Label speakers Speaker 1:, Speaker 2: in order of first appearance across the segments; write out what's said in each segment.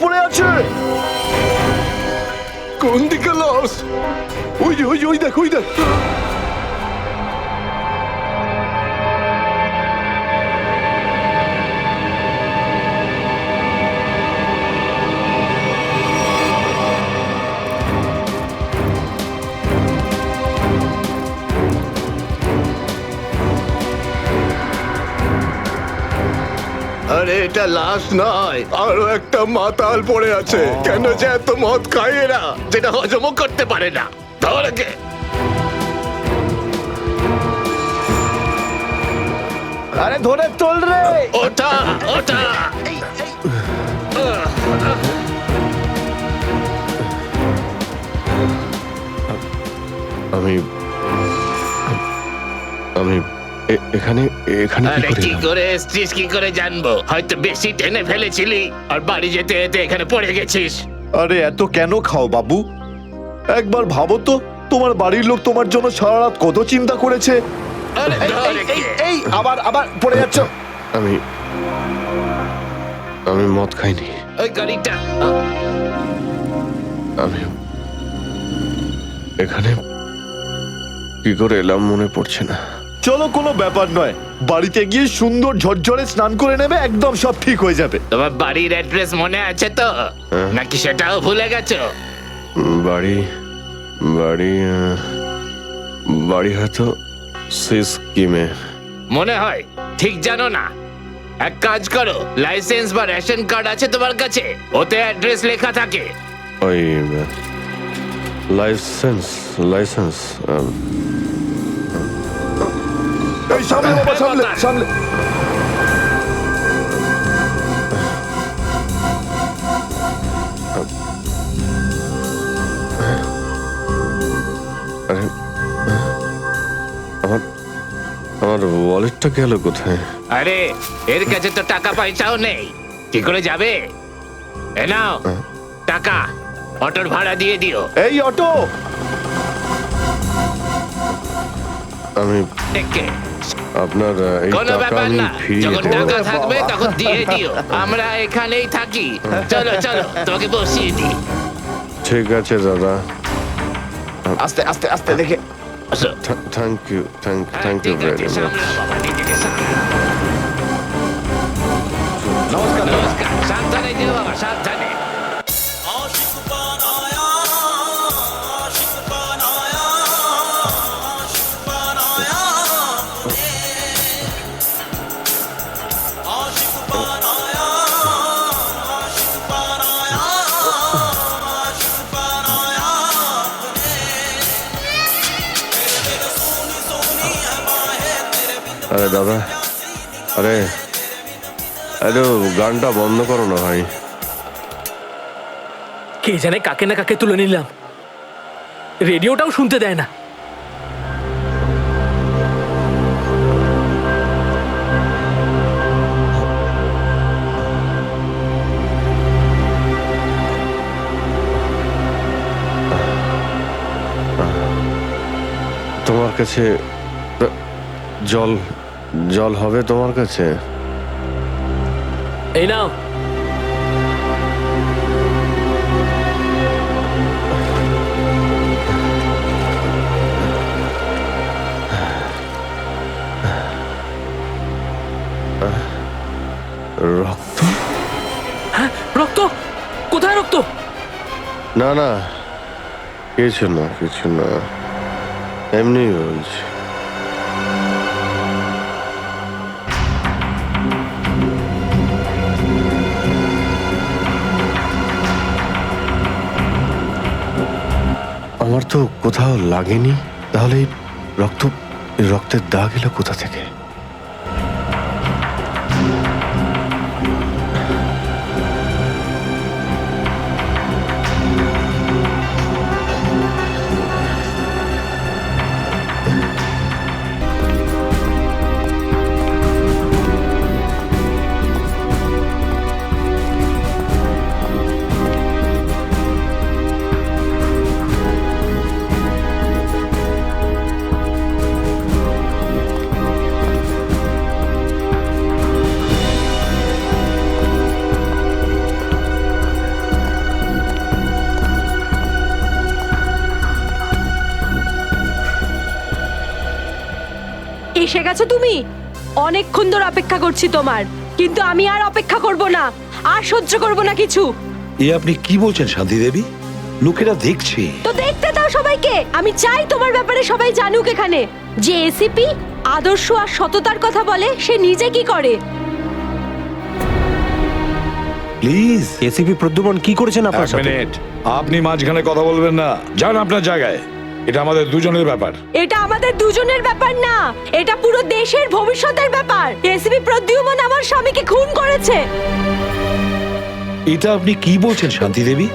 Speaker 1: পড়ে আছে।
Speaker 2: কোন দিকে লাশ? ওই যে, ওই দেখ, ওই দেখ। আরে এটা লাশ নয়, আরো একটা মাতাল পড়ে আছে। কেন যে এত মদ খায় এরা, যেটা হজমও করতে পারে না। ধরকে
Speaker 1: আরে ধরে তোল রে।
Speaker 2: ওটা ওটা
Speaker 3: আমি আমি এখানে এখানে
Speaker 2: আরে কি করে এসছিস কি করে জানবো? হয়তো বেশি টেনে ফেলেছিলি আর বাড়ি যেতে যেতে এখানে পড়ে গেছিস।
Speaker 1: আরে এত কেন খাও বাবু? একবার ভাবো তো, তোমার বাড়ির লোক তোমার জন্য সারা রাত কত চিন্তা করেছে।
Speaker 2: আরে
Speaker 1: এই,
Speaker 2: ধর
Speaker 1: এই,
Speaker 2: একে।
Speaker 1: এই, এই, আবার আবার পড়ে যাচ্ছ।
Speaker 3: আমি আমি মদ খাইনি।
Speaker 2: ওই গাড়িটা
Speaker 3: আমি এখানে কি করে এলাম মনে পড়ছে না।
Speaker 1: চলো, কোনো ব্যাপার নয়, বাড়িতে গিয়ে সুন্দর ঝরঝরে স্নান করে নেবে, একদম সব ঠিক হয়ে যাবে।
Speaker 2: তোমার বাড়ির অ্যাড্রেস মনে আছে তো, নাকি সেটাও ভুলে গেছো?
Speaker 3: বাড়ি বাড়ি বাড়ি হয়তো সিস্কিমে।
Speaker 2: মনে হয় ঠিক জানো না। এক কাজ করো, লাইসেন্স বা রেশন কার্ড আছে তোমার কাছে? ওতে অ্যাড্রেস লেখা থাকে।
Speaker 3: ওই লাইসেন্স লাইসেন্স
Speaker 1: এই সামলে বাবা, সামলে সামলে।
Speaker 3: আরে আমার আমার ওয়ালেটটা গেল কোথায়?
Speaker 2: আরে এর কাছে তো টাকা পয়সাও নেই, কি করে যাবে? এ নাও টাকা, অটোর ভাড়া দিয়ে দিও।
Speaker 1: এই অটো।
Speaker 3: আমি
Speaker 2: একে
Speaker 3: আপনার এই
Speaker 2: কোনো
Speaker 3: টাকা
Speaker 2: ব্যাপার
Speaker 3: আমি
Speaker 2: না,
Speaker 3: ফিরিয়ে
Speaker 2: যখন
Speaker 3: দেবো।
Speaker 2: টাকা থাকবে তখন দিয়ে দিও। আমরা এখানেই থাকি। চলো চলো, তোমাকে বসিয়ে দিই।
Speaker 3: ঠিক আছে দাদা,
Speaker 1: আস্তে আস্তে আস্তে দেখে।
Speaker 2: আসো।
Speaker 3: থ্যাংক ইউ থ্যাংক ইউ
Speaker 2: ঠিক আছে,
Speaker 3: ভেরি মাচ।
Speaker 2: সামলাও বাবা, নিজেকে সামলাও।
Speaker 1: নমস্কার।
Speaker 2: নমস্কার, সাবধানে যেও বাবা, সাবধানে।
Speaker 4: आशिक बनाया आशिक बनाया आशिक बनाया आशिक बनाया आशिक बनाया आशिक बनाया तेरे दिल सोनी सोनी है बाहें तेरे बिन
Speaker 3: আরে দাদা, আরে আরে গানটা বন্ধ করো না ভাই।
Speaker 5: কে জানে কাকে না কাকে তুলে নিলাম, রেডিওটাও শুনতে দেয় না।
Speaker 3: তোমার কাছে জল জল হবে তোমার কাছে?
Speaker 5: এই নাও।
Speaker 3: রক্ত?
Speaker 5: হ্যাঁ, রক্ত? কোথায় রক্ত?
Speaker 3: না না, কিছু না কিছু না, এমনি বলছি। আমার তো কোথাও লাগেনি, তাহলে এই রক্তের দাগ এলো কোথা থেকে?
Speaker 6: এসে গেছো তুমি? অনেকক্ষণ ধরে অপেক্ষা করছি তোমার, কিন্তু আমি আর অপেক্ষা করব না, আর সহ্য করব না কিছু।
Speaker 7: এ আপনি কি বলছেন শান্তি দেবী? লোকেরা দেখছে।
Speaker 6: তো দেখতে দাও সবাইকে। আমি চাই তোমার ব্যাপারে সবাই জানুক এখানে, যে এসিপি আদর্শ আর সততার কথা বলে, সে নিজে কি করে।
Speaker 7: প্লিজ।
Speaker 3: এসিপি প্রদ্যুমন কি করেছেন আপনার
Speaker 8: এক
Speaker 3: সাথে?
Speaker 8: মিনিট, আপনি মাঝখানে কথা বলবেন না, যান আপনার জায়গায়। এটা আমাদের দুজনের ব্যাপার।
Speaker 6: এটা আমাদের দুজনের ব্যাপার না, এটা পুরো দেশের ভবিষ্যতের ব্যাপার। এসিপি প্রদ্যুমন আমার স্বামীকে খুন করেছে।
Speaker 7: এটা আপনি কি বলছেন শান্তি দেবী?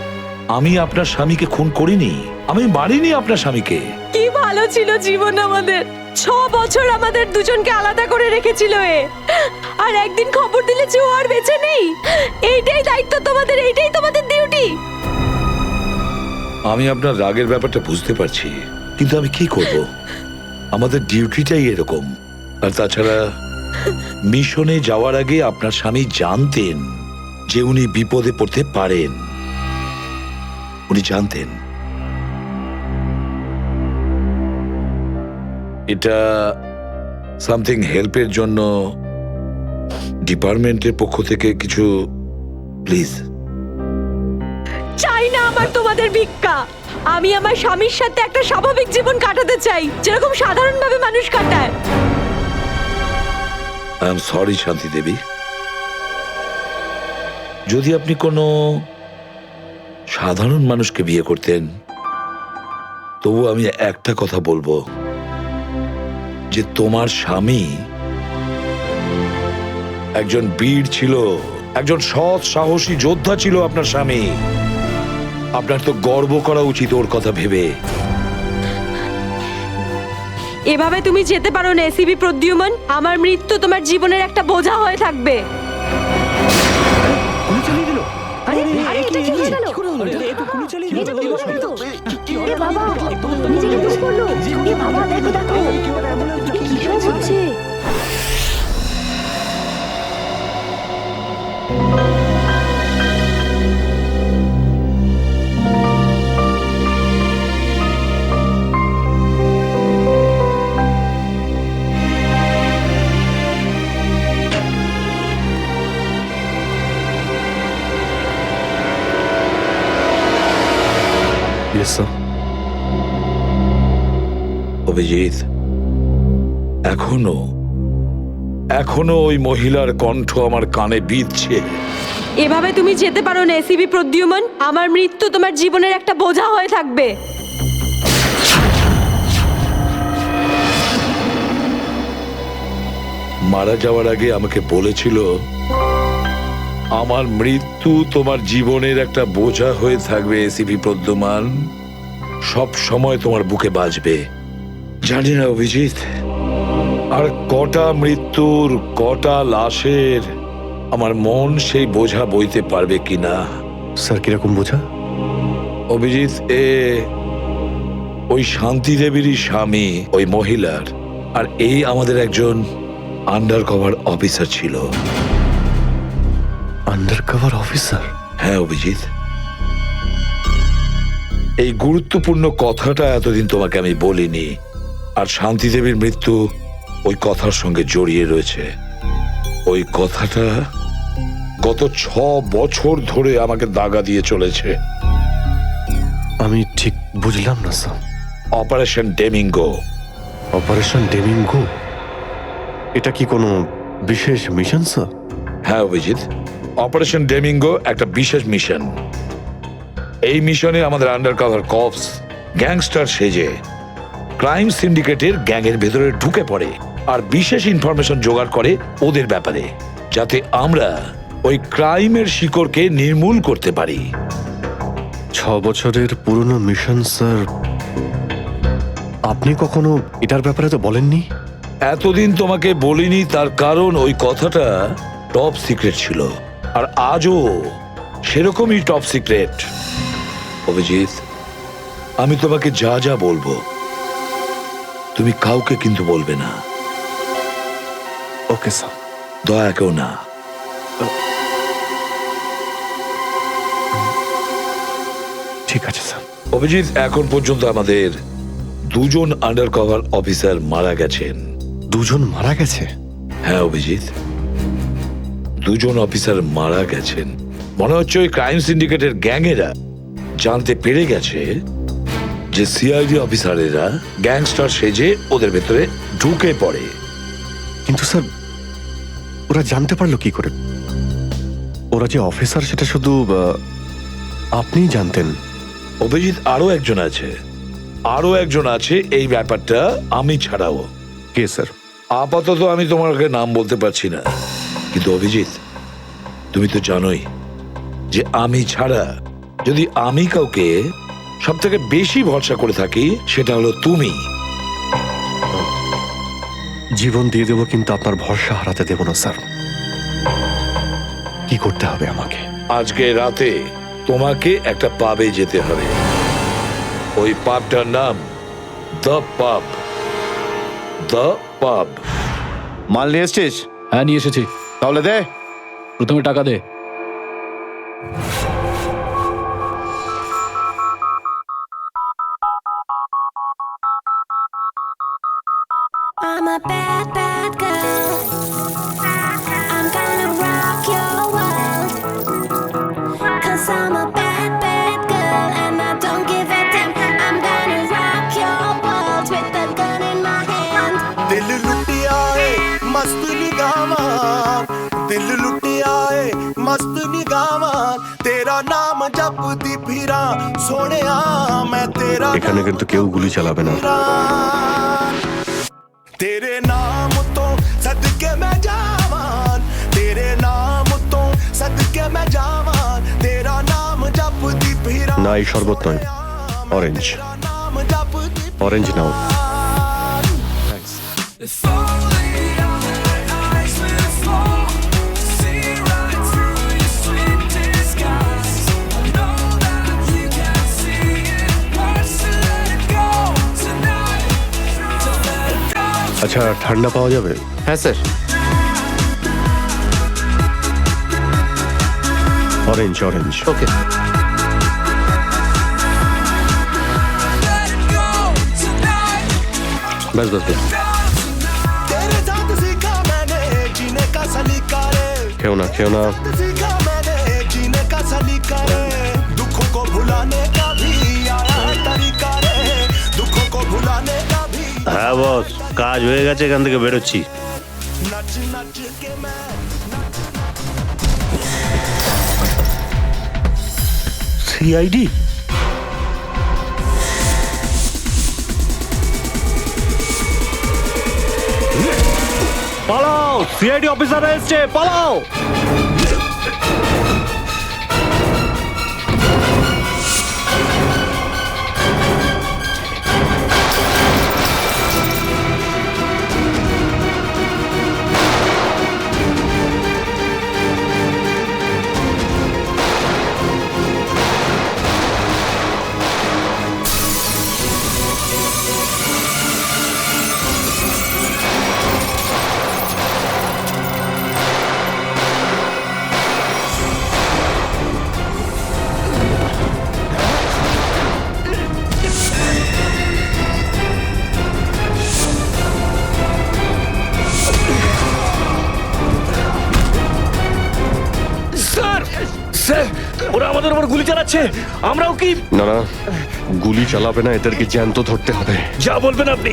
Speaker 7: আমি আপনার স্বামীকে খুন করিনি, আমি মারিনি আপনার স্বামীকে।
Speaker 6: কি ভালো ছিল জীবন আমাদের। 6 বছর আমাদের দুজনকে আলাদা করে রেখেছিল এ, আর একদিন খবর দিলে যে ও আর বেঁচে নেই। এইটাই দায়িত্ব তোমাদের, এইটাই তোমাদের ডিউটি।
Speaker 7: আমি আপনার রাগের ব্যাপারটা বুঝতে পারছি, কিন্তু আমি কি করব? আমাদের ডিউটিটাই এরকম। আর তাছাড়া মিশনে যাওয়ার আগে আপনার স্বামী জানতেন যে উনি বিপদে পড়তে পারেন, উনি জানতেন। এটা সামথিং হেল্পের জন্য ডিপার্টমেন্টের পক্ষ থেকে কিছু, প্লিজ।
Speaker 6: চাই না আমার তোমাদের ভিক্ষা। আমি আমার স্বামীর সাথে একটা স্বাভাবিক জীবন কাটাতে চাই, যেরকম সাধারণভাবে মানুষ কাটায়।
Speaker 7: আই এম সরি শান্তি দেবী। যদি আপনি কোনো সাধারণ মানুষকে বিয়ে করতেন, তবু আমি একটা কথা বলবো, যে তোমার স্বামী একজন বীর ছিল, একজন সৎ সাহসী যোদ্ধা ছিল আপনার স্বামী। আপনার তো গর্ব করা উচিত ওর কথা ভেবে।
Speaker 6: এভাবে তুমি যেতে পারো না এসিবি প্রদ্যুমন। আমার মৃত্যু তোমার জীবনের একটা বোঝা হয়ে থাকবে।
Speaker 7: অভিজিৎ, এখনো ওই মহিলার কণ্ঠ আমার কানে বিঁধছে।
Speaker 6: এভাবে তুমি যেতে পারো না এসিবি প্রদ্যুমন। আমার মৃত্যু তোমার জীবনের একটা বোঝা হয়ে থাকবে।
Speaker 7: মারা যাওয়ার আগে আমাকে বলেছিল, আমার মৃত্যু তোমার জীবনের একটা বোঝা হয়ে থাকবে এসিপি প্রদ্যুমান, সব সময় তোমার বুকে বাজবে। জানি না অভিজিৎ, আর কটা মৃত্যুর, কটা লাশের আমার মন সেই বোঝা বইতে পারবে কিনা।
Speaker 3: স্যার, কিরকম বোঝা?
Speaker 7: অভিজিৎ, ওই শান্তি দেবীরই স্বামী ওই মহিলার, আর এই আমাদের একজন আন্ডার কভার অফিসার ছিল।
Speaker 3: Under cover officer?
Speaker 7: হ্যাঁ অভিজিৎ, এই গুরুত্বপূর্ণ কথাটা এতদিন তোমাকে আমি বলিনি, আর শান্তি দেবীর মৃত্যু ওই কথার সঙ্গে জড়িয়ে রয়েছে। ওই কথাটা গত 6 বছর ধরে আমাকে দাগা দিয়ে চলেছে।
Speaker 3: আমি ঠিক বুঝলাম না স্যার।
Speaker 7: অপারেশন ডেমিঙ্গো।
Speaker 3: অপারেশন ডেমিঙ্গো? এটা কি কোনো বিশেষ মিশন স্যার?
Speaker 7: হ্যাঁ অভিজিৎ, অপারেশন ডেমিঙ্গো একটা বিশেষ মিশন। এই মিশনে আমাদের আন্ডার কভার কপস গ্যাংস্টার সেজে ক্রাইম সিন্ডিকেটের গ্যাংয়ের ভেতরে ঢুকে পড়ে আর বিশেষ ইনফরমেশন জোগাড় করে ওদের ব্যাপারে, যাতে আমরা ওই ক্রাইমের শিকড়কে নির্মূল করতে পারি।
Speaker 3: 6 বছরের পুরনো মিশন স্যার। আপনি কখনো এটার ব্যাপারে তো বলেননি।
Speaker 7: এতদিন তোমাকে বলিনি, তার কারণ ওই কথাটা টপ সিক্রেট ছিল, আর আজও সেরকমই টপ সিক্রেট। অভিজিৎ, আমি তোমাকে যা যা বলবো তুমি কাউকে কিন্তু বলবে না।
Speaker 3: Okay sir.
Speaker 7: দয়া কেউ না।
Speaker 3: ঠিক আছে স্যার।
Speaker 7: অভিজিৎ, এখন পর্যন্ত আমাদের 2 জন আন্ডার কভার অফিসার মারা গেছেন।
Speaker 3: দুজন মারা গেছে?
Speaker 7: হ্যাঁ অভিজিৎ, দুজন অফিসার মারা গেছেন। মনে হচ্ছে ওই ক্রাইম সিন্ডিকেটের গ্যাংয়েরা জানতে পেরে গেছে যে সিআইডি অফিসারেরা গ্যাংস্টার সেজে ওদের ভেতরে ঢুকে পড়ে।
Speaker 3: কিন্তু স্যার, ওরা জানতে পারলো কি করে? ওরা যে অফিসার সেটা শুধু আপনিই জানতেন।
Speaker 7: অভিজিৎ, আরো একজন আছে এই ব্যাপারটা আমি ছাড়াও।
Speaker 3: কে স্যার?
Speaker 7: আপাতত আমি তোমাকে নাম বলতে পারছি না, কিন্তু অভিজিৎ তুমি তো জানোই যে আমি ছাড়া যদি আমি কাউকে সব থেকে বেশি ভরসা করে থাকি সেটা হলো তুমি।
Speaker 3: জীবন দিয়ে দেবো, কিন্তু আপনার ভরসা হারাতে দেব না স্যার। কি করতে হবে আমাকে?
Speaker 7: আজকে রাতে তোমাকে একটা পাবে যেতে হবে। ওই পাবটার নাম দ্য পাব। দ্য পাব।
Speaker 1: মাল নিয়ে এসছিস?
Speaker 9: হ্যাঁ, নিয়ে এসেছি।
Speaker 1: তাহলে দে।
Speaker 9: প্রথমে টাকা দে।
Speaker 10: I'm a bad, bad girl. I'm gonna rock your world. 'Cause I'm a bad, bad girl. And I don't give a damn. I'm gonna rock your world with the gun in my hand.
Speaker 11: दिल लुटिया है मस्त निगावां, दिल लुटिया है मस्त निगावां, तेरा नाम जपदी फिरा सोनिया मैं तेरा
Speaker 3: এখানে কিন্তু কেউ গুলি চালাবে না।
Speaker 11: तेरे नाम तो सदके मैं जावान, तेरे नाम तो सदके मैं जावान, तेरा नाम जपदी फिरा।
Speaker 3: না, এই শরবত নয়, অরেঞ্জ।
Speaker 11: नाम जपदी
Speaker 3: অরেঞ্জ নাও।
Speaker 4: If only our eyes will fall, see right through your sweet disguise. I know that you can see it, hurts to let it go tonight, to let it go.
Speaker 3: আচ্ছা, ঠান্ডা পাওয়া যাবে?
Speaker 9: হ্যাঁ sir.
Speaker 3: Orange, orange.
Speaker 9: Okay.
Speaker 4: Let it go tonight,
Speaker 3: ব্যাস ব্যাস ব্যাস।
Speaker 11: तेरे साथ सीखा मैंने जीने का सलीका रे,
Speaker 3: খেও না, খেও না।
Speaker 11: सीखा मैंने जीने का सलीका रे, दुखों को भुलाने का भी आया है तरीका रे, दुखों को भुलाने का भी।
Speaker 12: হ্যাঁ বস, কাজ হয়ে গেছে, এখান থেকে বেরোচ্ছি।
Speaker 11: नच नच के मैं
Speaker 12: সিআইডি? পালাও, সিআইডি অফিসার এসছে, পালাও।
Speaker 9: স্যার, ওরা আমাদের উপর গুলি চালাচ্ছে। আমরাও কি?
Speaker 3: না না, গুলি চালাবে না, এদেরকে জ্যান্ত ধরতে হবে।
Speaker 9: যা বলবেন আপনি।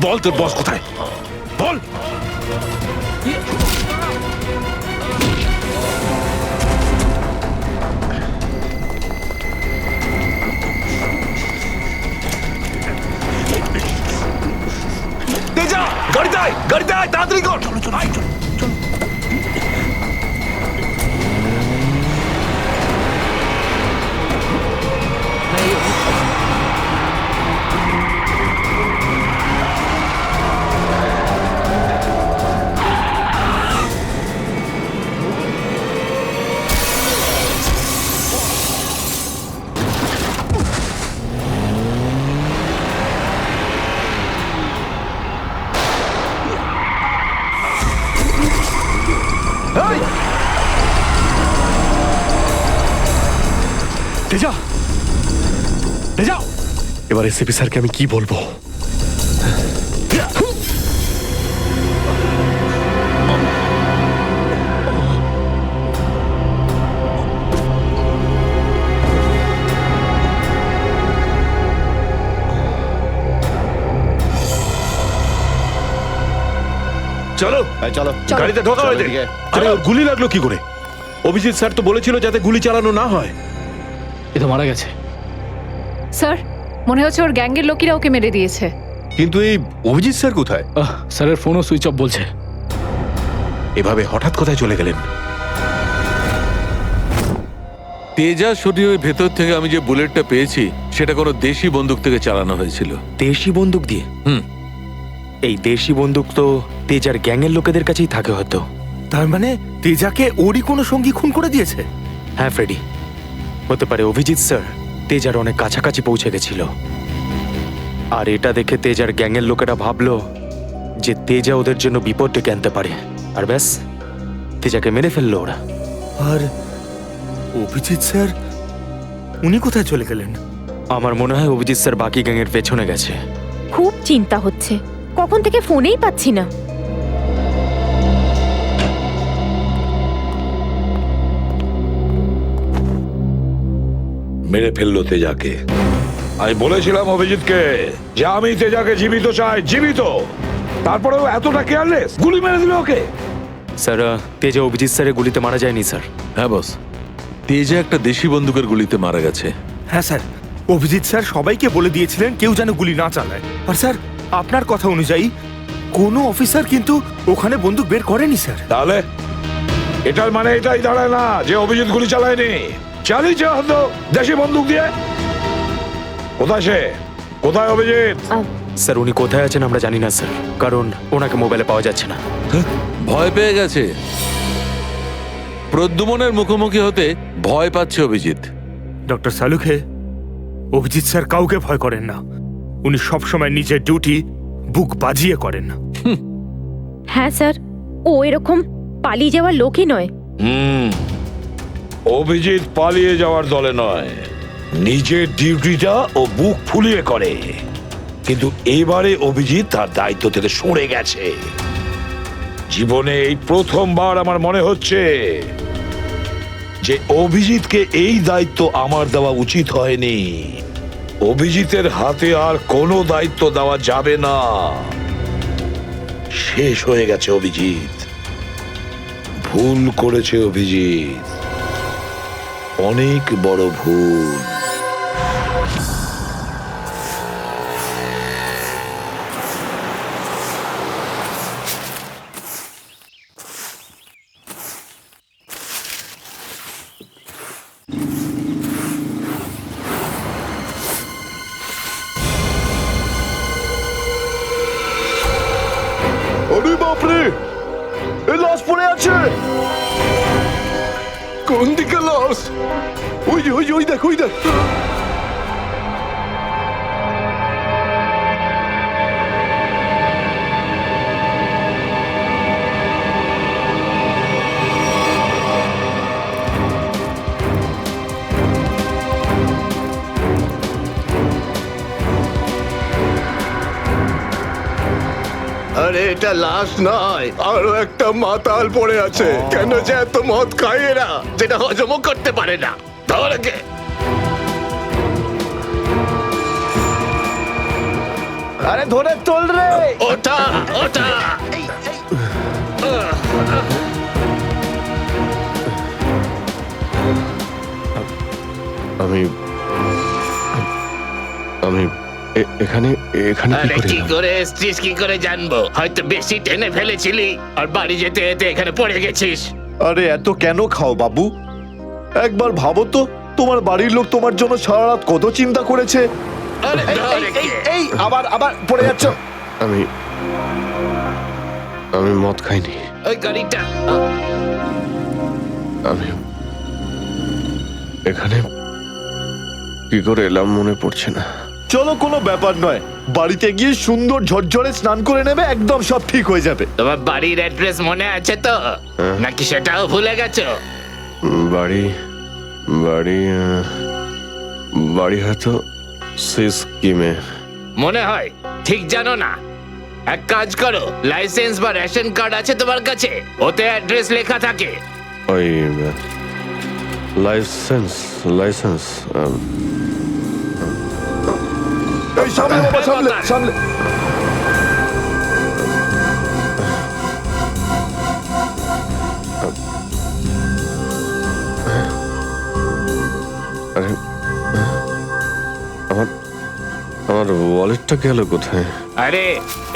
Speaker 12: বল, তোর বস কোথায়? বল।
Speaker 9: গাড়িতে আয় গাড়িতে আয় তাড়াতাড়ি কর আয়।
Speaker 3: তেজা, তেজা, এবার এসিপি স্যারকে আমি কি বলবো?
Speaker 9: চলো
Speaker 1: চলো
Speaker 9: গাড়িতে ঢোকা
Speaker 1: চলো
Speaker 9: হয়েছে
Speaker 1: এদিকে।
Speaker 12: আরে ওর গুলি লাগলো কি করে? অভিজিৎ স্যার তো বলেছিল যাতে গুলি চালানো না হয়।
Speaker 5: এ তো মারা গেছে।
Speaker 6: স্যার মনে হচ্ছে ওর গ্যাংয়ের লোকেরা ওকে মেরে দিয়েছে।
Speaker 3: কিন্তু এই অভিজিৎ স্যার কোথায়?
Speaker 5: স্যারের ফোনও সুইচ অফ বলছে।
Speaker 12: এভাবে হঠাৎ কোথায় চলে গেলেন?
Speaker 13: তেজা শরীরের ভেতর থেকে আমি যে বুলেটটা পেয়েছি সেটা কোনো দেশি বন্দুক থেকে চালানো হয়েছিল।
Speaker 9: দেশি বন্দুক দিয়ে? এই দেশি বন্দুক তো তেজার গ্যাংয়ের লোকেদের কাছেই থাকে হয়তো।
Speaker 12: তার মানে তেজাকে ওরই কোনো সঙ্গী খুন করে দিয়েছে?
Speaker 9: হ্যাঁ ফ্রেডি, হতে পারে অভিজিৎ স্যার তেজার অনেক কাছাকাছি পৌঁছে গেছিল, আর এটা দেখে তেজার গ্যাংয়ের লোকেরা ভাবলো যে তেজা ওদের জন্য বিপদ ডেকে আনতে পারে, আর ব্যাস তেজাকে মেরে ফেললো ওরা।
Speaker 12: আর অভিজিৎ স্যার উনি কোথায় চলে গেলেন?
Speaker 9: আমার মনে হয় অভিজিৎ স্যার বাকি গ্যাংয়ের পেছনে গেছে।
Speaker 6: খুব চিন্তা হচ্ছে, কখন থেকে ফোনেই পাচ্ছি না।
Speaker 7: মেরে ফেললো তেজাকে। আমি বলেছিলাম অভিজিৎকে যে আমি তেজাকে জীবিত চাই, জীবিত। তারপরেও এতটা কেয়ারলেস, গুলি মেরে দিল ওকে।
Speaker 9: স্যার তেজা অভিজিৎ স্যারের গুলিতে মারা যায়নি স্যার।
Speaker 13: হ্যাঁ বস, তেজা একটা দেশি বন্দুকের গুলিতে মারা গেছে।
Speaker 12: হ্যাঁ স্যার, অভিজিৎ স্যার সবাইকে বলে দিয়েছিলেন কেউ যেন গুলি না চালায়। আর স্যার আপনার কথা অনুযায়ী কোনো অফিসার কিন্তু ওখানে বন্দুক বের করেনি স্যার।
Speaker 7: তাহলে এটার মানে এটাই দাঁড়ায় না যে অভিজিৎ গুলি চালায়নি, চালিয়েছে হয়তো দেশি বন্দুক দিয়ে। কোথায় সে? কোথায় অভিজিৎ?
Speaker 9: স্যার উনি কোথায় আছেন আমরা জানি না স্যার, কারণ ওনাকে মোবাইলে পাওয়া যাচ্ছে না।
Speaker 13: ভয় পেয়ে গেছে। প্রদ্যুমনের মুখোমুখি হতে ভয় পাচ্ছে অভিজিৎ।
Speaker 12: ডক্টর সালুখে, অভিজিৎ স্যার কাউকে ভয় করেন না। উনি সবসময় নিজের ডিউটি বুক বাজিয়ে করেন।
Speaker 6: হ্যাঁ স্যার, ও এরকম পালিয়ে যাওয়ার লোকই নয়।
Speaker 7: অভিজিৎ পালিয়ে যাওয়ার দলে নয়, নিজের ডিউটিটা ও বুক ফুলিয়ে করে। কিন্তু এবারে অভিজিৎ তার দায়িত্ব থেকে সরে গেছে। জীবনে এই প্রথমবার আমার মনে হচ্ছে যে অভিজিৎকে এই দায়িত্ব আমার দেওয়া উচিত হয়নি। অভিজিতের হাতে আর কোনো দায়িত্ব দেওয়া যাবে না। শেষ হয়ে গেছে অভিজিৎ। ভুল করেছে অভিজিৎ, অনেক বড় ভুল।
Speaker 1: আরে বাপরে, এই লাশ পড়ে আছে।
Speaker 2: কোন দিকে লাশ?
Speaker 1: ওই যে, ওই যে, ওই দেখ, ওই দেখ।
Speaker 2: আরে এটা লাশ নয়, আরো একটা মাতাল পড়ে আছে। কেন যে এত মদ খায় এরা, যেটা হজমও করতে পারে না। ধর একে।
Speaker 1: আরে ধরে তোল রে।
Speaker 2: ওটা ওটা
Speaker 3: আমি আমি এখানে এখানে কি
Speaker 2: আরে
Speaker 3: করে
Speaker 2: কি
Speaker 3: এলাম?
Speaker 2: করে এসছিস কি করে জানবো? হয়তো বেশি টেনে ফেলেছিলি আর বাড়ি যেতে যেতে এখানে পড়ে গেছিস।
Speaker 1: আরে এত কেন খাও বাবু? একবার ভাবো তো, তোমার বাড়ির লোক তোমার জন্য সারা রাত কত চিন্তা করেছে।
Speaker 2: আরে ধর একে।
Speaker 1: এই আবার আবার পড়ে যাচ্ছ।
Speaker 3: আমি মদ খাইনি।
Speaker 2: ওই গাড়িটা
Speaker 3: আমি এখানে কি করে এলাম মনে পড়ছে না।
Speaker 1: চলো, কোনো ব্যাপার নয়, বাড়িতে গিয়ে সুন্দর ঝরঝরে স্নান করে নেবে, একদম সব ঠিক হয়ে যাবে।
Speaker 2: তোমার বাড়ির অ্যাড্রেস মনে আছে তো নাকি সেটাও ভুলে গেছো?
Speaker 3: বাড়ি বাড়ি বাড়ি হয়তো সিস্কিমে।
Speaker 2: মনে হয় ঠিক জানো না। এক কাজ করো, লাইসেন্স বা রেশন কার্ড আছে তোমার কাছে? ওতে অ্যাড্রেস লেখা থাকে।
Speaker 3: ওই লাইসেন্স লাইসেন্স
Speaker 1: এই সামনে বাবা, সামনে সামনে।
Speaker 3: আরে আমার আমার ওয়ালেটটা গেল কোথায়?
Speaker 2: আরে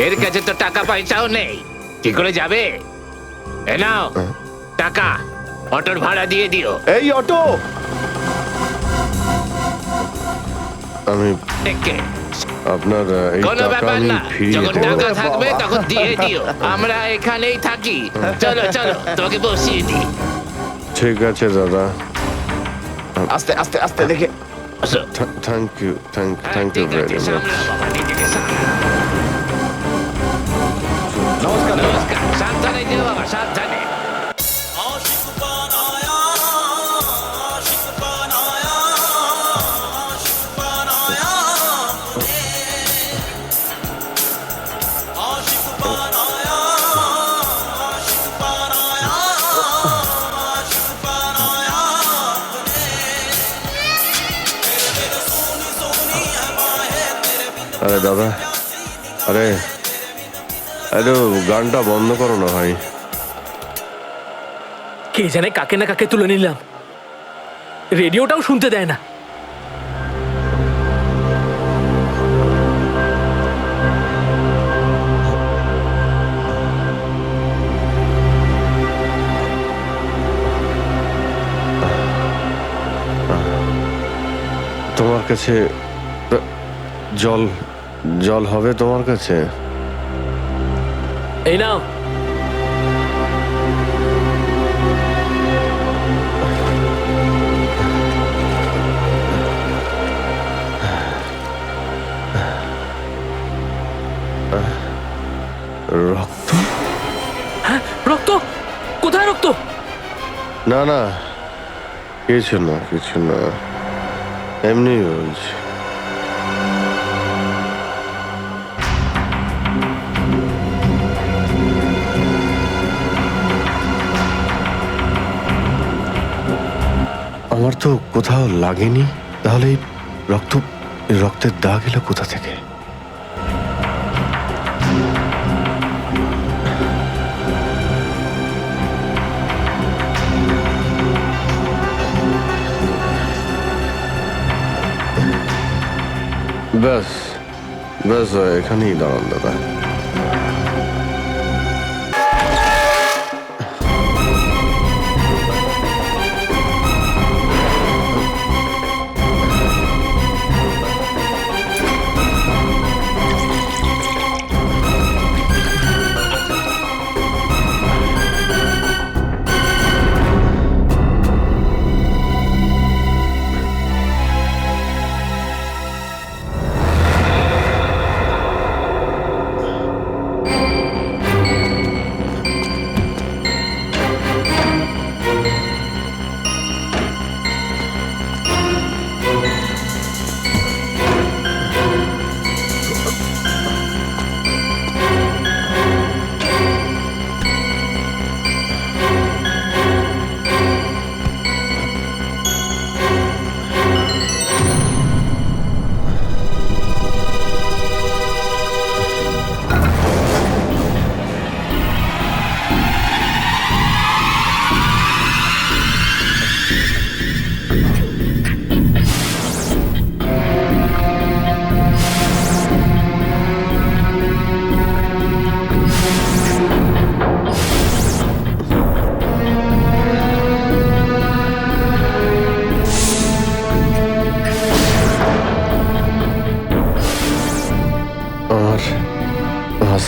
Speaker 2: এর কাছে তো টাকা পয়সাও নেই, কি করে যাবে? এ নাও টাকা, অটোর ভাড়া দিয়ে দিও।
Speaker 1: এই অটো,
Speaker 3: আমি
Speaker 2: একে
Speaker 3: আপনার এই
Speaker 2: কোনো
Speaker 3: টাকা
Speaker 2: ব্যাপার
Speaker 3: আমি
Speaker 2: না,
Speaker 3: ফিরিয়ে
Speaker 2: যখন
Speaker 3: দেব।
Speaker 2: টাকা থাকবে তখন দিয়ে দিও। আমরা এখানেই থাকি। চলো চলো, তোমাকে বসিয়ে দিই।
Speaker 3: ঠিক আছে দাদা,
Speaker 1: আস্তে আস্তে আস্তে দেখে।
Speaker 2: আসো।
Speaker 3: থ্যাংক ইউ থ্যাংক ইউ
Speaker 2: ঠিক
Speaker 3: ভেরি
Speaker 2: আছে,
Speaker 3: মাচ।
Speaker 2: সামলাও বাবা, নিজেকে সামলাও। নমস্কার, সাবধানে যেও বাবা, সাবধানে।
Speaker 3: আরে দাদা, আরে আরে গানটা বন্ধ করো না ভাই।
Speaker 5: কে জানে কাকে না কাকে তুলে নিলাম, রেডিওটাও শুনতে দেয় না।
Speaker 3: তোমার কাছে জল জল হবে তোমার কাছে?
Speaker 5: এই নাও।
Speaker 3: রক্ত?
Speaker 5: হ্যাঁ, রক্ত? কোথায় রক্ত?
Speaker 3: না না, কিছু না কিছু না, এমনি বলছি। আমার তো কোথাও লাগেনি, তাহলে এই রক্তের দাগ এলো কোথা থেকে? ব্যাস ব্যাস, এখানেই দাঁড়ান দাদা।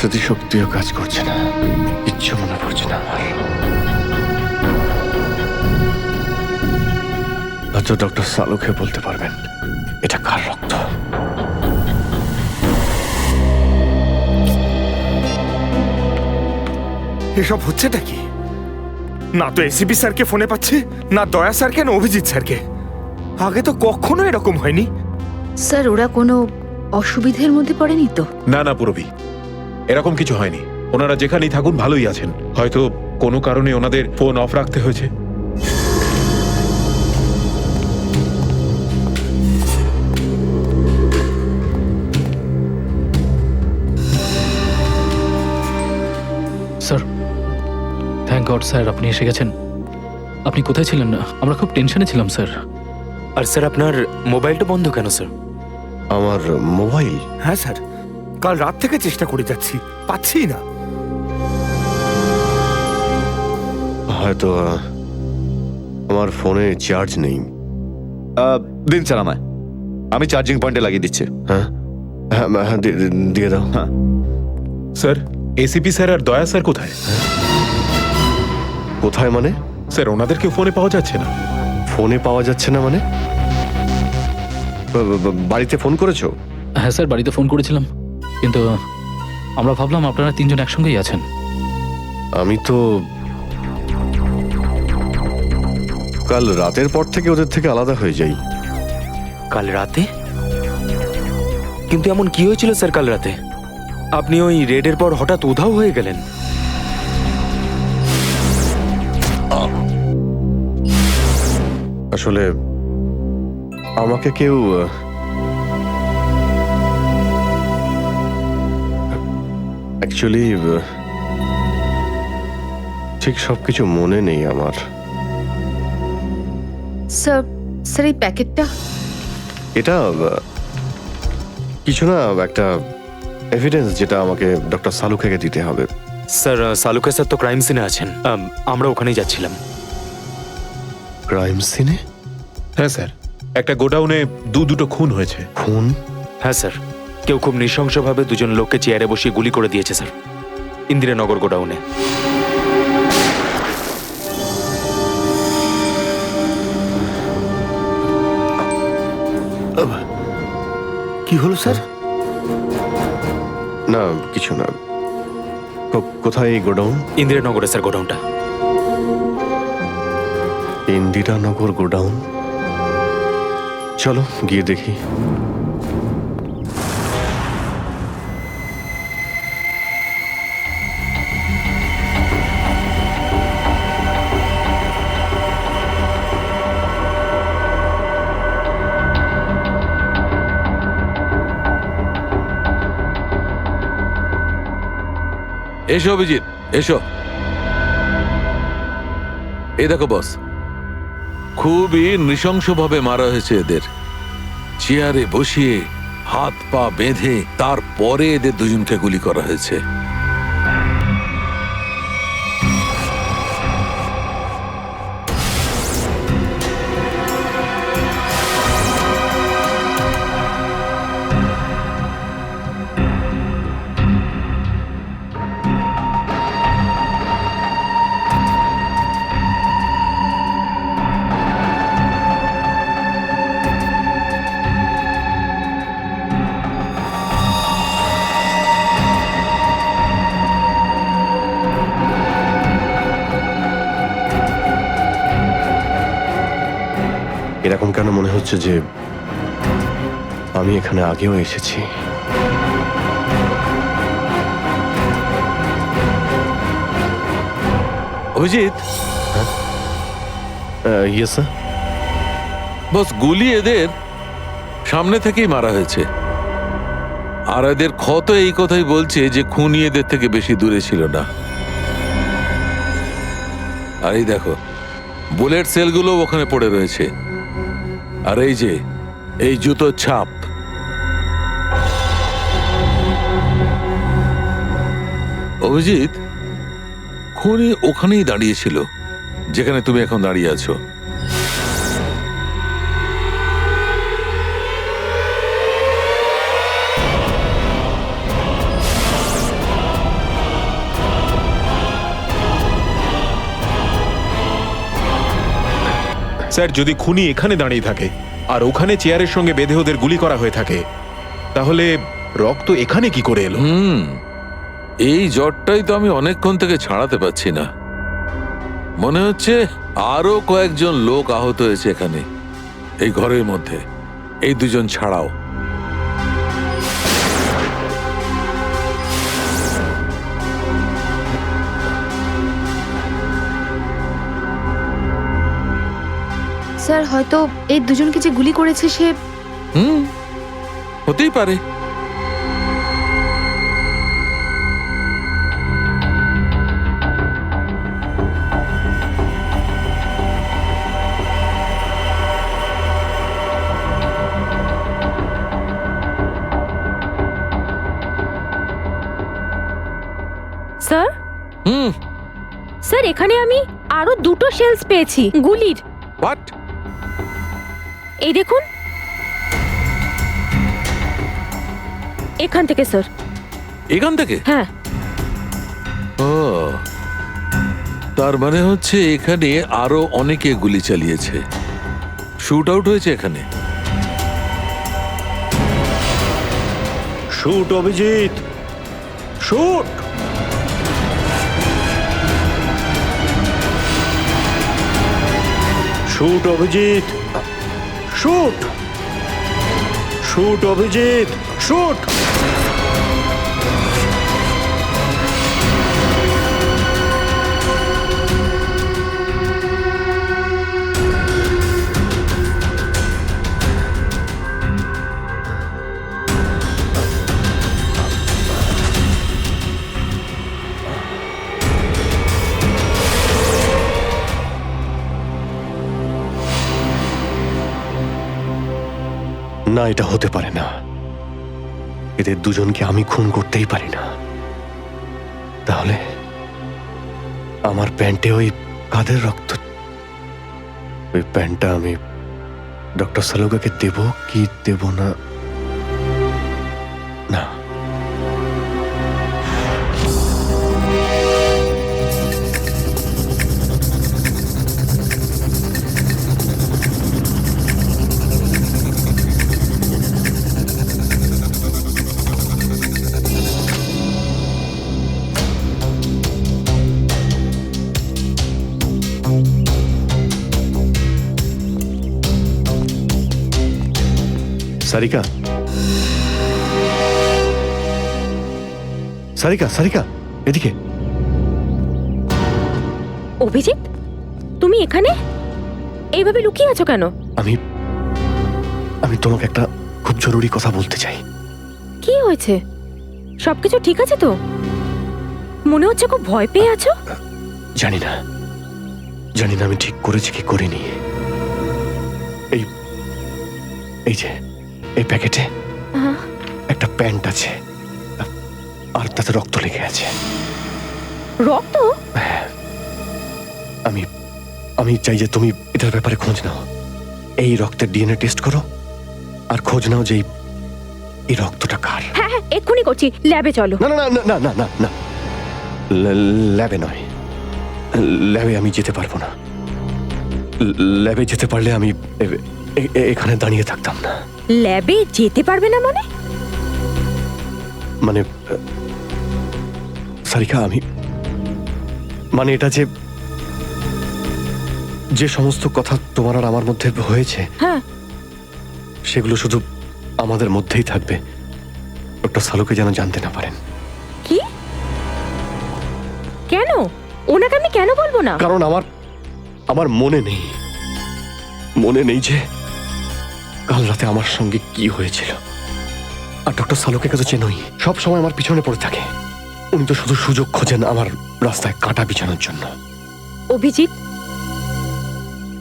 Speaker 3: স্মৃতিশক্তিও কাজ করছে না, কিচ্ছু মনে পড়ছে না আমার। হয়তো ডক্টর সালুকে বলতে পারবেন এটা কার রক্ত।
Speaker 12: এসব হচ্ছেটা কি? না তো এসিপি স্যারকে ফোনে পাচ্ছি, না দয়া স্যারকে, না অভিজিৎ স্যারকে। আগে তো কখনো এরকম হয়নি।
Speaker 6: স্যার ওরা কোনো অসুবিধের মধ্যে পড়েনি তো?
Speaker 14: না না পুরবি, এরকম কিছু হয়নি। ওনারা যেখানেই থাকুন ভালোই আছেন। হয়তো কোনো কারণে ওনাদের ফোন অফ রাখতে হয়েছে।
Speaker 5: স্যার, থ্যাংক গড স্যার আপনি এসে গেছেন। আপনি কোথায় ছিলেন? আমরা খুব টেনশনে ছিলাম স্যার।
Speaker 9: আর স্যার আপনার মোবাইলটা বন্ধ কেন স্যার?
Speaker 3: আমার মোবাইল?
Speaker 12: হ্যাঁ স্যার, কাল রাত থেকে চেষ্টা করে যাচ্ছি, পাচ্ছি না।
Speaker 3: হয়তো আমার ফোনে চার্জ নেই।
Speaker 1: দিন স্যার আমায়, আমি চার্জিং পয়েন্টে লাগিয়ে দিচ্ছি।
Speaker 3: হ্যাঁ হ্যাঁ হ্যাঁ, দিয়ে দাও।
Speaker 1: হ্যাঁ
Speaker 14: স্যার, এসিপি স্যার আর দয়া স্যার কোথায়?
Speaker 3: কোথায় মানে?
Speaker 14: স্যার ওনাদেরকে ফোনে পাওয়া যাচ্ছে না।
Speaker 3: ফোনে পাওয়া যাচ্ছে না মানে? বাড়িতে ফোন করেছো?
Speaker 5: হ্যাঁ স্যার, বাড়িতে ফোন করেছিলাম, কিন্তু আমরা ভাবলাম আপনারা তিনজন একসঙ্গেই আছেন।
Speaker 3: আমি তো কাল রাতের পর থেকে ওদের থেকে আলাদা হয়ে যাই।
Speaker 9: কাল রাতে? কিন্তু এমন কি হয়েছিল স্যার কাল রাতে? আপনি ওই রেডের পর হঠাৎ উধাও হয়ে গেলেন।
Speaker 3: আসলে আমাকে কেউ অ্যাকচুয়ালি ঠিক সবকিছু মনে নেই আমার।
Speaker 6: স্যার, স্যার এই প্যাকেটটা?
Speaker 3: এটা কিছু না, একটা এভিডেন্স যেটা আমাকে ডক্টর সালুকে দিতে হবে।
Speaker 9: স্যার সালুকে স্যার তো ক্রাইম সিনে আছেন, আমরা ওখানেই যাচ্ছিলাম।
Speaker 3: ক্রাইম সিনে?
Speaker 14: হ্যাঁ স্যার, একটা গোডাউনে দুটো খুন হয়েছে।
Speaker 3: খুন?
Speaker 9: হ্যাঁ স্যার, কেউ খুব নৃশংসভাবে দুজন লোককে চেয়ারে বসিয়ে গুলি করে দিয়েছে স্যার, ইন্দিরানগর গোডাউনে।
Speaker 12: কি হলো স্যার?
Speaker 3: না কিছু না। কোথায় এই গোডাউন?
Speaker 9: ইন্দিরানগরে স্যার গোডাউনটা।
Speaker 3: ইন্দিরানগর গোডাউন? চলো গিয়ে দেখি।
Speaker 13: এসো অভিজিৎ, এসো। এই দেখো বস, খুবই নৃশংসভাবে মারা হয়েছে এদের। চেয়ারে বসিয়ে হাত পা বেঁধে তারপরে এদের দুজনকে গুলি করা হয়েছে।
Speaker 3: এরকম কেন মনে হচ্ছে যে আমি এখানে আগেও এসেছি?
Speaker 13: Abhijit,
Speaker 3: yes sir.
Speaker 13: বস, গুলি এদের সামনে থেকেই মারা হয়েছে, আর এদের ক্ষত এই কথাই বলছে যে খুনি এদের থেকে বেশি দূরে ছিল না। আর এই দেখো, বুলেট সেলগুলো ওখানে পড়ে রয়েছে, আর এই যে এই জুতোর ছাপ। অভিজিৎ, খুনি ওখানেই দাঁড়িয়েছিল যেখানে তুমি এখন দাঁড়িয়ে আছো।
Speaker 14: স্যার যদি খুনি এখানে দাঁড়িয়ে থাকে আর ওখানে চেয়ারের সঙ্গে বেঁধে ওদের গুলি করা হয়ে থাকে, তাহলে রক্ত এখানে কি করে এলো?
Speaker 13: এই জ্বরটাই তো আমি অনেকক্ষণ থেকে ছাড়াতে পারছি না। মনে হচ্ছে আরো কয়েকজন লোক আহত হয়েছে এখানে, এই ঘরের মধ্যে, এই দুজন ছাড়াও।
Speaker 6: স্যার হয়তো এই দুজনকে যে গুলি করেছে সে
Speaker 13: হতেই পারে।
Speaker 6: স্যার স্যার এখানে আমি আরো দুটো শেলস পেয়েছি গুলির।
Speaker 13: হোয়াট?
Speaker 6: এই দেখুন, এখান থেকে স্যার।
Speaker 13: এখান থেকে?
Speaker 6: হ্যাঁ।
Speaker 13: ও, তার মানে হচ্ছে এখানে আরো অনেকে গুলি চালিয়েছে, শুট আউট হয়েছে এখানে।
Speaker 12: Shoot Abhijit, shoot. Shoot Abhijit, shoot. Shoot Abhijit, shoot.
Speaker 3: না, এটা হতে পারে না। এদের দুজনকে আমি খুন করতেই পারি না। তাহলে আমার প্যান্টে ওই কাদের রক্ত? ওই প্যান্টটা আমি ডক্টর সালুকাকে দেব কি দেব না? না, সারিকা, সারিকা, সারিকা, এদিকে।
Speaker 6: অভিজিৎ, তুমি এখানে এইভাবে লুকিয়ে আছো কেন?
Speaker 3: আমি আমি তোমাকে একটা খুব জরুরি কথা বলতে চাই।
Speaker 6: কি হয়েছে? সবকিছু ঠিক আছে তো? মনে হচ্ছে খুব ভয় পেয়ে আছো।
Speaker 3: জানি না, জানি না আমি ঠিক করেছি কি করিনি। এই এই যে এই প্যাকেটে একটা প্যান্ট আছে আর তাতে রক্ত লেগে আছে।
Speaker 6: রক্ত?
Speaker 3: আমি আমি চাই যে তুমি এটার ব্যাপারে খোঁজ নাও। এই রক্তের ডিএনএ টেস্ট করো আর খোঁজ নাও যে এই রক্তটা কার।
Speaker 6: হ্যাঁ হ্যাঁ, এক্ষুনি করছি। ল্যাবে চলো।
Speaker 3: না না না না না না না, ল্যাবে নয়। ল্যাবে আমি যেতে পারবো না। ল্যাবে যেতে পারলে আমি এখানে দাঁড়িয়ে থাকতাম না।
Speaker 6: ল্যাবে যেতে পারবে না মানে?
Speaker 3: মানে সারিকা, আমি মানে এটা যে যে সমস্ত কথা তোমার আর আমার মধ্যে হয়েছে,
Speaker 6: হ্যাঁ,
Speaker 3: সেগুলো শুধু আমাদের মধ্যেই থাকবে। ডক্টর সালুকে যেন জানতে না পারেন।
Speaker 6: কি? কেন? ওনাকে আমি কেন বলবো না?
Speaker 3: কারণ আমার মনে নেই যে কাল রাতে আমার সঙ্গে কি হয়েছিল। আর ডক্টর সালুকে কাছে চেনই, সব সময় আমার পিছনে পড়ে থাকে। উনি তো শুধু সুযোগ খোঁজেন আমার রাস্তায় কাঁটা বিছানোর জন্য।
Speaker 6: অভিজিৎ,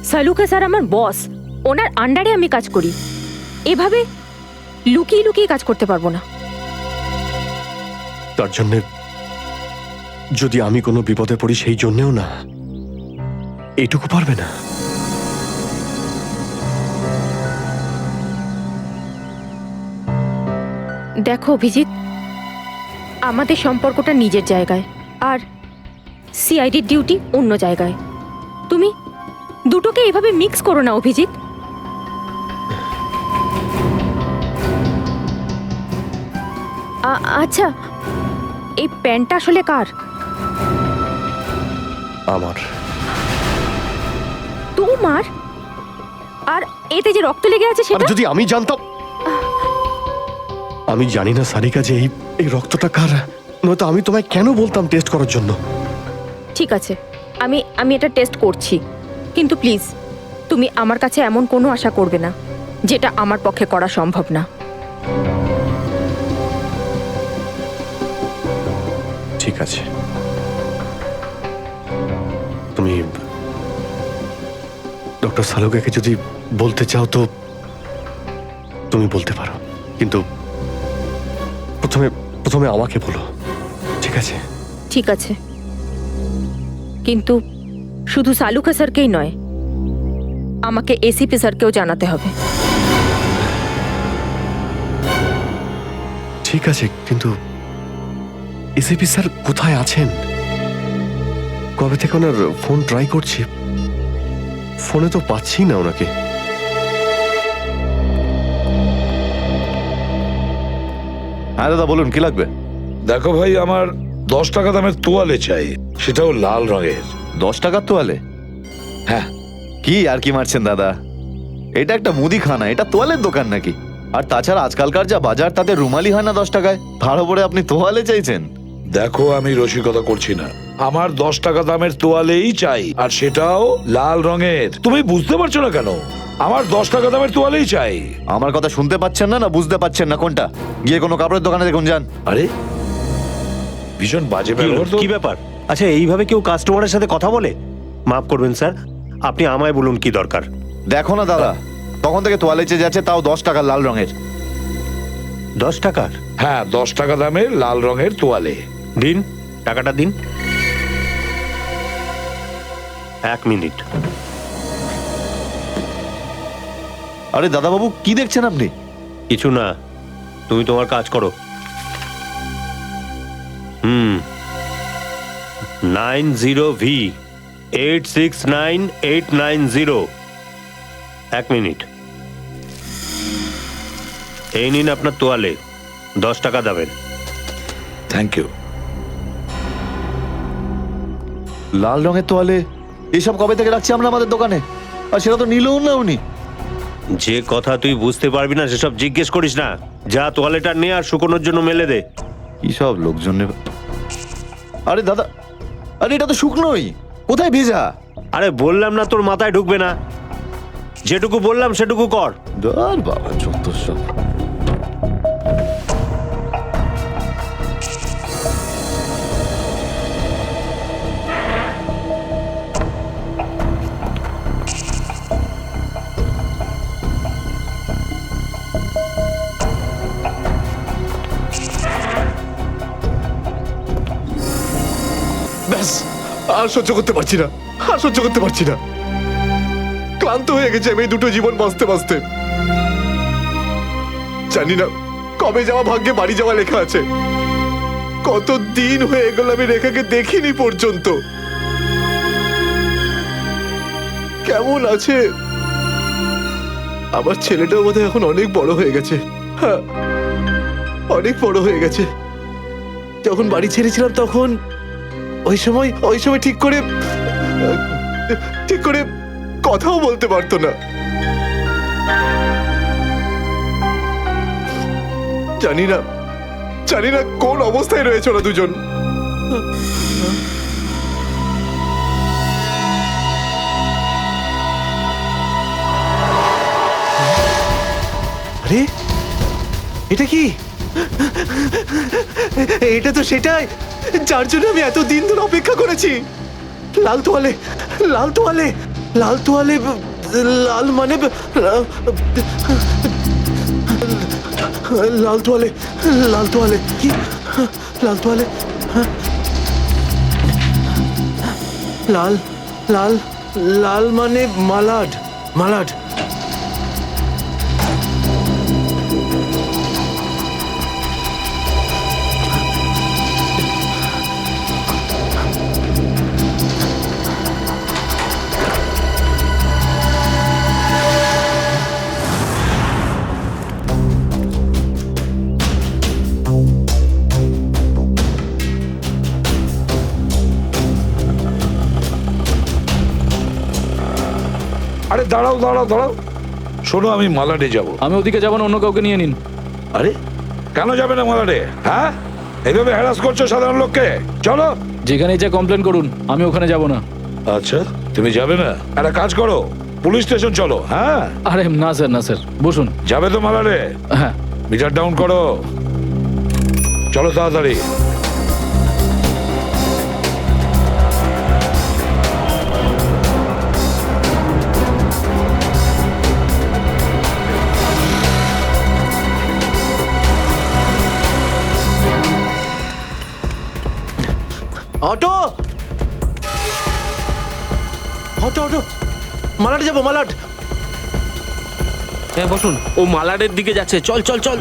Speaker 6: সালুকা স্যার আমার বস। ওনার আন্ডারে আমি কাজ করি। এভাবে লুকিয়ে লুকিয়ে কাজ করতে পারবো না।
Speaker 3: তার জন্য যদি আমি কোনো বিপদে পড়ি, সেই জন্যেও না। এইটুকু পারবে না?
Speaker 6: দেখো অভিজিৎ, আমাদের সম্পর্কটা নিজের জায়গায় আর সিআইডির ডিউটি অন্য জায়গায়। তুমি দুটোকে এভাবে মিক্স করো না অভিজিৎ। আচ্ছা, এই প্যান্টটা আসলে কার?
Speaker 3: আমার।
Speaker 6: তোমার? আর এতে যে রক্ত লেগে আছে
Speaker 3: আর
Speaker 6: সেটা?
Speaker 3: যদি আমি জানতাম। আমি জানি না সারিকা যে এই রক্তটা কার, নয়তো আমি তোমায় কেন বলতাম টেস্ট করার জন্য।
Speaker 6: ঠিক আছে, আমি এটা টেস্ট করছি, কিন্তু প্লিজ তুমি আমার কাছে এমন কোনো আশা করবে না যেটা আমার পক্ষে করা সম্ভব না।
Speaker 3: ঠিক আছে, তুমি ডক্টর সালুকাকে যদি বলতে চাও তো তুমি বলতে পারো, কিন্তু প্রথমে আমাকে বলো, ঠিক আছে?
Speaker 6: ঠিক আছে, কিন্তু শুধু সালুকা স্যারকেই নয়, আমাকে এসিপি স্যারকেও জানাতে হবে।
Speaker 3: ঠিক আছে, কিন্তু এসিপি স্যার কোথায় আছেন? কবে থেকে ওনার ফোন ট্রাই করছি, ফোনে তো পাচ্ছি না ওনাকে।
Speaker 1: হ্যাঁ দাদা বলুন, কি লাগবে?
Speaker 7: দেখো ভাই, আমার 10 টাকা দামের তোয়ালে চাই, সেটাও লাল রঙের।
Speaker 1: 10 টাকার তোয়ালে?
Speaker 7: হ্যাঁ।
Speaker 1: কি আর কি মারছেন দাদা, এটা একটা মুদিখানা, এটা তোয়ালের দোকান নাকি? আর তাছাড়া আজকালকার যা বাজার, তাতে রুমালি হয় না 10 টাকায়, তার উপরে আপনি তোয়ালে চাইছেন?
Speaker 7: দেখো, আমি রসিকতা করছি না, আমার 10 টাকা দামের তোয়ালেই চাই, আর সেটাও লাল রঙের। তুমি বুঝতে পারছো না কেন? আমার 10 টাকা দামের তোয়ালেই চাই।
Speaker 1: আমার কথা শুনতে পাচ্ছেন না, না বুঝতে পাচ্ছেন না? কোনটা? গিয়ে কোনো কাপড়ের দোকানে দেখুন, যান।
Speaker 7: আরে ভীষণ বাজে ব্যবহার তো।
Speaker 15: কি ব্যাপার? আচ্ছা, এইভাবে কেউ কাস্টমারের সাথে কথা বলে? মাফ করবেন স্যার, আপনি আমায় বলুন কি দরকার।
Speaker 1: দেখো না দাদা, তখন থেকে তোয়ালে চেয়ে যাচ্ছে, তাও 10 টাকা লাল রঙের।
Speaker 15: 10 টাকার?
Speaker 7: হ্যাঁ, 10 টাকা দামের লাল রঙের তোয়ালে।
Speaker 15: দিন, টাকাটা দিন। 1 মিনিট।
Speaker 1: আরে দাদা বাবু, কি দেখছেন আপনি?
Speaker 15: কিছু না, তুমি তোমার কাজ করো। 90V 869890। 1 মিনিট। এই নিন আপনার তোয়ালে, 10 টাকা দেবেন।
Speaker 7: Thank you.
Speaker 1: লাল রঙের তোয়ালে এসব কবে থেকে রাখছি আমরা আমাদের দোকানে, আর সেটা তো নিলও না উনি।
Speaker 15: যে কথা তুই বুঝতে পারবি না সেসব জিজ্ঞেস করিস না। যা তোয়ালেটা নে আর শুকোনোর জন্য মেলে দে।
Speaker 1: কি সব লোকজন নেবে। আরে দাদা, আরে এটা তো শুকনোই, কোথায় ভেজা?
Speaker 15: আরে বললাম না তোর মাথায় ঢুকবে না, যেটুকু বললাম সেটুকু কর।
Speaker 1: ধর বাবা, যত সব। ব্যাস, আর সহ্য করতে পারছি না, আর সহ্য করতে পারছি না। ক্লান্ত হয়ে গেছে আমি এই দুটো জীবন বাঁচতে বাঁচতে। জানি না কবে যাওয়া ভাগ্যে বাড়ি যাওয়া লেখা আছে। কত দিন হয়ে গেল আমি রেখাকে দেখিনি পর্যন্ত। কেমন আছে? আমার ছেলেটাও বোধহয় এখন অনেক বড় হয়ে গেছে। হ্যাঁ, অনেক বড় হয়ে গেছে। যখন বাড়ি ছেড়েছিলাম তখন ওই সময় ঠিক করে কথাও বলতে পারতো না। জানি না কোন অবস্থায় রয়েছে ওরা দুজন। আরে এটা কি? এটা তো সেটাই যার জন্য আমি এত দিন ধরে অপেক্ষা করেছি। লাল তোয়ালে, লাল তোয়ালে, লাল তোয়ালে, লাল মানে লাল তোয়ালে, লাল তোয়ালে, কি লাল তোয়ালে? লাল লাল লাল মানে মালাড, মালাড।
Speaker 7: দাঁড়াও দাঁড়াও দাঁড়াও, শোনো আমি মালাডে যাব।
Speaker 5: আমি ওদিকে যাবো না, অন্য কাউকে নিয়ে নিন।
Speaker 7: আরে কেন যাবে না মালাডে? হ্যাঁ, এইভাবে হ্যারাস করছো সাধারণ লোককে। চলো।
Speaker 5: যেখানে যা কমপ্লেন করুন, আমি ওখানে যাব না।
Speaker 7: আচ্ছা তুমি যাবে না? একটা কাজ করো, পুলিশ স্টেশন চলো। হ্যাঁ।
Speaker 5: আরে না স্যার, না স্যার, বসুন।
Speaker 7: যাবে তো মালাডে?
Speaker 5: হ্যাঁ।
Speaker 7: মিটার ডাউন করো, চলো তাড়াতাড়ি।
Speaker 1: অটো অটো অটো, মালাট যাবো, মালাট।
Speaker 16: হ্যাঁ বসুন, ও মালাডের দিকে যাচ্ছে, চল চল চল।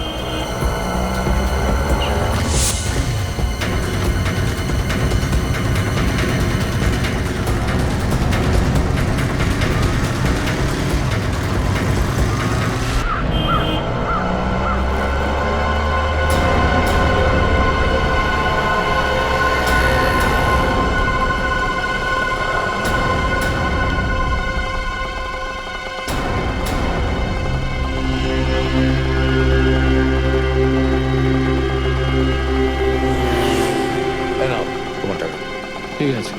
Speaker 7: এই নাও তোমার টাকা।
Speaker 5: ঠিক আছে।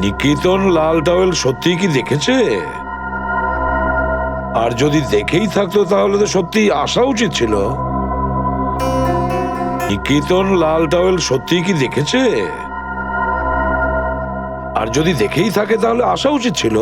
Speaker 7: নিকেতন লাল টাওয়েল সত্যিই কি দেখেছে? আর যদি দেখেই থাকতো তাহলে তো সত্যি আসা উচিত ছিল। নিকেতন লাল টাওয়েল সত্যিই কি দেখেছে? আর যদি দেখেই থাকে তাহলে আসা উচিত ছিল।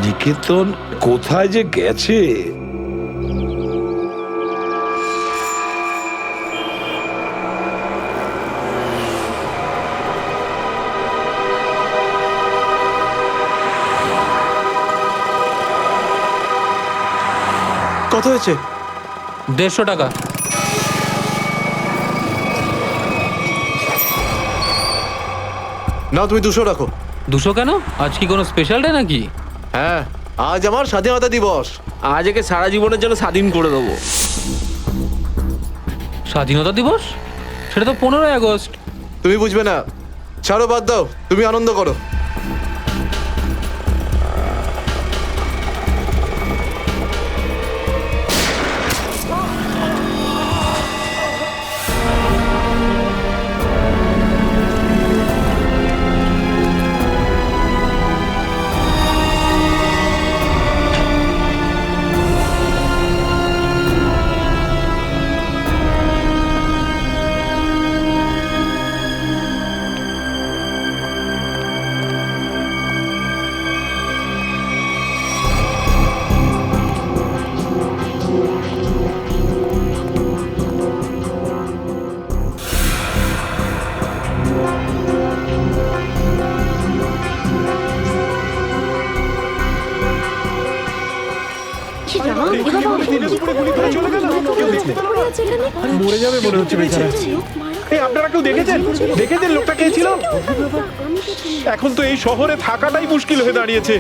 Speaker 7: নিকেতন কোথায় যে গেছে?
Speaker 1: কত হয়েছে?
Speaker 16: 150 টাকা।
Speaker 1: নাও তুমি 200 রাখো।
Speaker 16: 200 কেন? আজ কি কোনো স্পেশাল ডে নাকি?
Speaker 1: হ্যাঁ, আজ আমার স্বাধীনতা দিবস।
Speaker 16: আজ একে সারা জীবনের জন্য স্বাধীন করে দেবো। স্বাধীনতা দিবস? সেটা তো 15ই আগস্ট।
Speaker 1: তুমি বুঝবে না, ছাড়ো, বাদ দাও, তুমি আনন্দ করো।
Speaker 14: মরে যাবে মনে হচ্ছে বেচারা। এই আপনারা কেউ দেখেছেন লোকটা কে ছিল? এখন তো এই শহরে থাকাটাই মুশকিল হয়ে দাঁড়িয়েছে।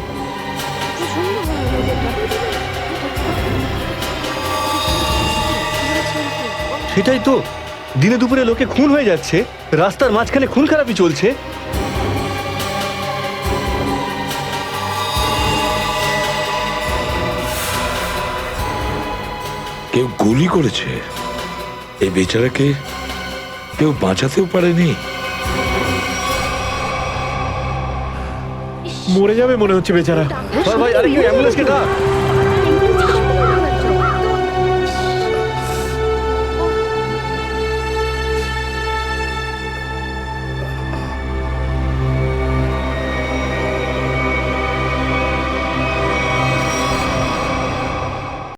Speaker 3: সেটাই তো, দিনে দুপুরে লোকে খুন হয়ে যাচ্ছে, রাস্তার মাঝখানে খুন খারাপি চলছে।
Speaker 7: কেউ গুলি করেছে, এই বেচারাকে কেউ বাঁচাতেও পারেনি।
Speaker 14: মরে যাবে মনে হচ্ছে বেচারা।
Speaker 3: ভাই, আরে কেউ অ্যাম্বুলেন্সকে ডাক।